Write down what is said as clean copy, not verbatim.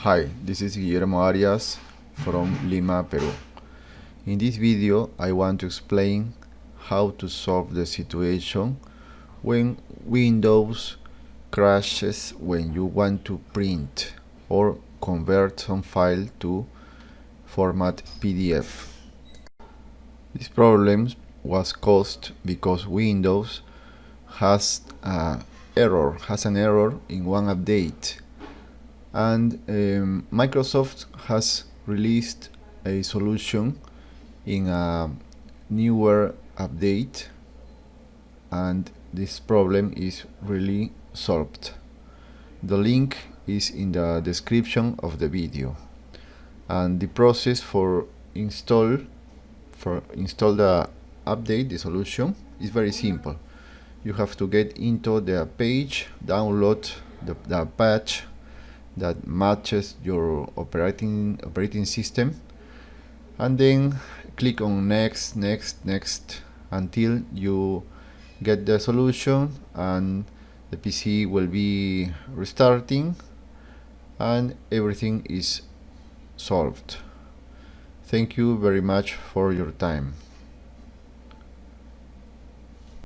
Hi, this is Guillermo Arias from Lima, Peru. In this video, I want to explain how to solve the situation when Windows crashes when you want to print or convert some file to format PDF. This problem was caused because Windows has an error in one update, and Microsoft has released a solution in a newer update, and this problem is really solved. The link is in the description of the video, and the process for install the update, the solution, is very simple. You have to get into the page, download the patch that matches your operating system, and then click on next until you get the solution, and the PC will be restarting and everything is solved. Thank you very much for your time.